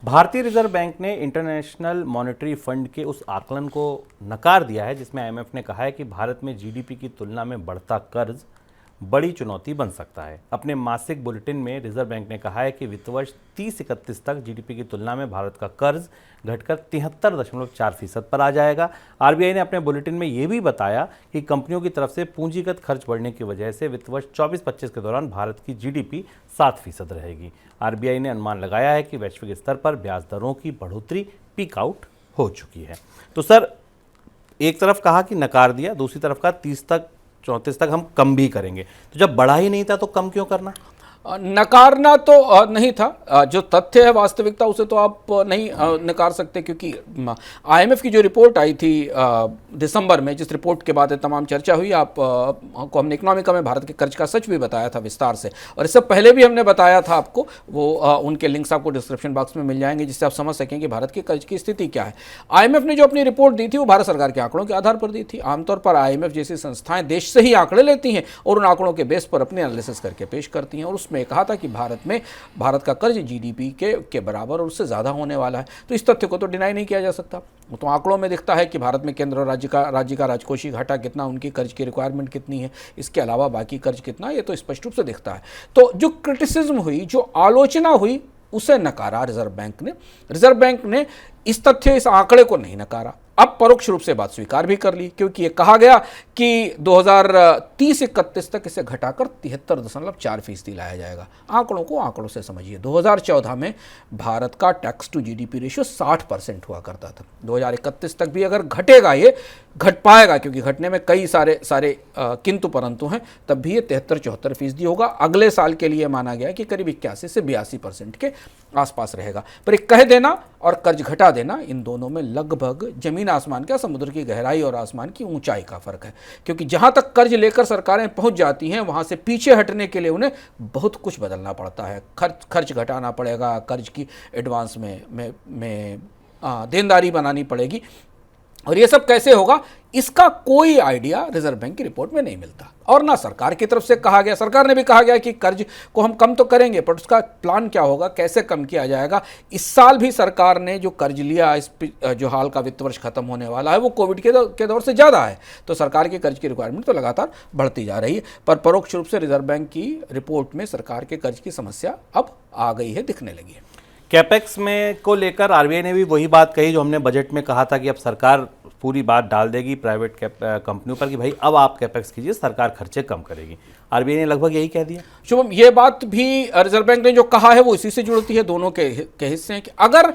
भारतीय reserve bank ने international monetary fund के उस आकलन को नकार दिया है जिसमें आईएमएफ ने कहा है कि भारत में जीडीपी की तुलना में बढ़ता कर्ज बड़ी चुनौती बन सकता है। अपने मासिक बुलेटिन में रिजर्व बैंक ने कहा है कि वित्त वर्ष 30-31 तक जीडीपी की तुलना में भारत का कर्ज घटकर 73.4% पर आ जाएगा। आरबीआई ने अपने बुलेटिन में यह भी बताया कि कंपनियों की तरफ से पूंजीगत खर्च बढ़ने की वजह से वित्त वर्ष 24-25 के दौरान भारत की जीडीपी 7% रहेगी। आरबीआई ने अनुमान लगाया है कि वैश्विक स्तर पर ब्याज दरों की बढ़ोतरी पीक आउट हो चुकी है। तो सर, एक तरफ कहा कि नकार दिया, दूसरी तरफ कहा 30-34 तक हम कम भी करेंगे। तो जब बढ़ा ही नहीं था तो कम क्यों करना? नकारना तो नहीं था, जो तथ्य है वास्तविकता उसे तो आप नहीं नकार सकते, क्योंकि आईएमएफ की जो रिपोर्ट आई थी दिसंबर में, जिस रिपोर्ट के बाद तमाम चर्चा हुई, आपको हमने इकोनॉमिका में भारत के कर्ज का सच भी बताया था विस्तार से, और इससे पहले भी हमने बताया था आपको, वो उनके लिंक्स आपको डिस्क्रिप्शन बॉक्स में मिल जाएंगे जिससे आप समझ सकें कि भारत के कर्ज की स्थिति क्या है। आईएमएफ ने जो अपनी रिपोर्ट दी थी वो भारत सरकार के आंकड़ों के आधार पर दी थी। आमतौर पर आईएमएफ जैसी संस्थाएं देश से ही आंकड़े लेती हैं और उन आंकड़ों के बेस पर अपने एनालिसिस करके पेश करती हैं, और उसमें कहा था कि भारत का कर्ज जीडीपी के बराबर और उससे ज़्यादा होने वाला है। तो इस तथ्य को तो डिनाई नहीं किया जा सकता। तो आंकड़ों में दिखता है कि भारत में केंद्र और राज्य का राजकोषीय घाटा कितना, उनकी कर्ज की रिक्वायरमेंट कितनी है, इसके अलावा बाकी कर्ज कितना, ये तो स्पष्ट रूप से दिखता है। तो जो क्रिटिसिज्म हुई, जो आलोचना हुई, उसे नकारा रिजर्व बैंक ने। रिजर्व बैंक ने इस तथ्य, इस आंकड़े को नहीं नकारा, अब परोक्ष रूप से बात स्वीकार भी कर ली, क्योंकि ये कहा गया कि 2030-31 तक इसे घटाकर 73.4% लाया जाएगा। आंकड़ों को आंकड़ों से समझिए। 2014 में भारत का टैक्स टू जीडीपी रेशियो 60% हुआ करता था। 2031 तक भी अगर घटेगा, ये घट पाएगा, क्योंकि घटने में कई सारे किंतु परंतु हैं, तब भी ये 73-74% होगा। अगले साल के लिए माना गया कि करीब 81 से 82% के आसपास रहेगा। पर एक कह देना और कर्ज घटा देना, इन दोनों में लगभग जमीन आसमान का, समुद्र की गहराई और आसमान की ऊंचाई का फर्क है। क्योंकि जहां तक कर्ज लेकर सरकारें पहुंच जाती हैं, वहां से पीछे हटने के लिए उन्हें बहुत कुछ बदलना पड़ता है। खर्च घटाना पड़ेगा, कर्ज की एडवांस में देनदारी बनानी पड़ेगी, और ये सब कैसे होगा, इसका कोई आइडिया रिजर्व बैंक की रिपोर्ट में नहीं मिलता। और ना सरकार की तरफ से कहा गया, सरकार ने भी कहा गया कि कर्ज को हम कम तो करेंगे, पर उसका प्लान क्या होगा, कैसे कम किया जाएगा। इस साल भी सरकार ने जो कर्ज लिया, जो हाल का वित्त वर्ष खत्म होने वाला है, वो कोविड के दौर से ज़्यादा है, तो सरकार के कर्ज की रिक्वायरमेंट तो लगातार बढ़ती जा रही है। पर परोक्ष रूप से रिजर्व बैंक की रिपोर्ट में सरकार के कर्ज की समस्या अब आ गई है, दिखने लगी है। कैपेक्स में को लेकर आरबीआई ने भी वही बात कही जो हमने बजट में कहा था कि अब सरकार पूरी बात डाल देगी प्राइवेट कंपनियों पर कि भाई अब आप कैपेक्स कीजिए, सरकार खर्चे कम करेगी। आरबीआई ने लगभग यही कह दिया। शुभम, ये बात भी रिजर्व बैंक ने जो कहा है वो इसी से जुड़ती है, दोनों के हिस्से हैं कि अगर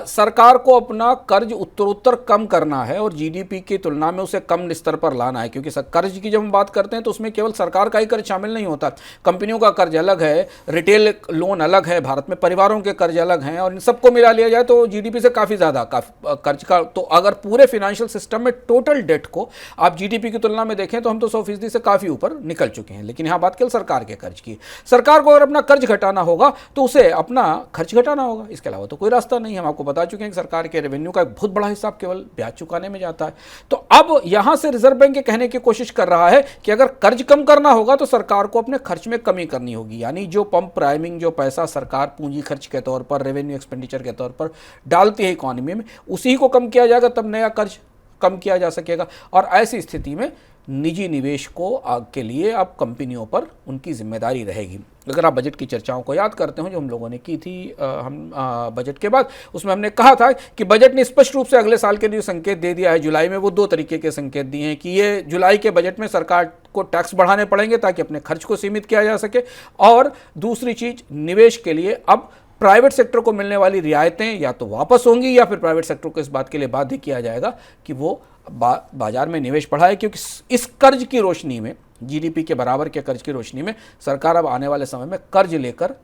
सरकार को अपना कर्ज उत्तरोत्तर कम करना है और जीडीपी की तुलना में उसे कम स्तर पर लाना है, क्योंकि कर्ज की जब हम बात करते हैं तो उसमें केवल सरकार का ही कर्ज शामिल नहीं होता, कंपनियों का कर्ज अलग है, रिटेल लोन अलग है, भारत में परिवारों के कर्ज अलग हैं, और इन सबको मिला लिया जाए तो जीडीपी से काफ़ी ज़्यादा कर्ज का, तो अगर पूरे फाइनेंशियल सिस्टम में टोटल डेट को आप जीडीपी की तुलना में देखें तो हम तो 100% से काफ़ी ऊपर निकल चुके हैं। लेकिन यहाँ बात केवल सरकार के कर्ज की। सरकार को अगर अपना कर्ज घटाना होगा तो उसे अपना खर्च घटाना होगा, इसके अलावा तो कोई रास्ता नहीं है। हम आपको बता चुके हैं कि सरकार के रेवेन्यू का एक बहुत बड़ा हिस्सा केवल ब्याज चुकाने में जाता है। तो अब यहां से रिजर्व बैंक ये कहने की कोशिश कर रहा है कि अगर कर्ज कम करना होगा तो सरकार को अपने खर्च में कमी करनी होगी, यानी जो पंप प्राइमिंग, जो पैसा सरकार पूंजी खर्च के तौर पर, रेवेन्यू एक्सपेंडिचर के तौर पर डालती है इकोनॉमी में, उसी को कम किया जाएगा, तब नया कर्ज कम किया जा सकेगा। और ऐसी स्थिति में निजी निवेश को के लिए अब कंपनियों पर उनकी जिम्मेदारी रहेगी। अगर आप बजट की चर्चाओं को याद करते हो जो हम लोगों ने की थी बजट के बाद, उसमें हमने कहा था कि बजट ने स्पष्ट रूप से अगले साल के लिए संकेत दे दिया है। जुलाई में वो 2 तरीके के संकेत दिए हैं कि ये जुलाई के बजट में सरकार को टैक्स बढ़ाने पड़ेंगे ताकि अपने खर्च को सीमित किया जा सके, और दूसरी चीज, निवेश के लिए अब प्राइवेट सेक्टर को मिलने वाली रियायतें या तो वापस होंगी या फिर प्राइवेट सेक्टर को इस बात के लिए बाध्य किया जाएगा कि वो बाजार में निवेश बढ़ाए, क्योंकि इस कर्ज की रोशनी में, जीडीपी के बराबर के कर्ज की रोशनी में, सरकार अब आने वाले समय में कर्ज लेकर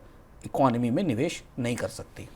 इकोनॉमी में निवेश नहीं कर सकती।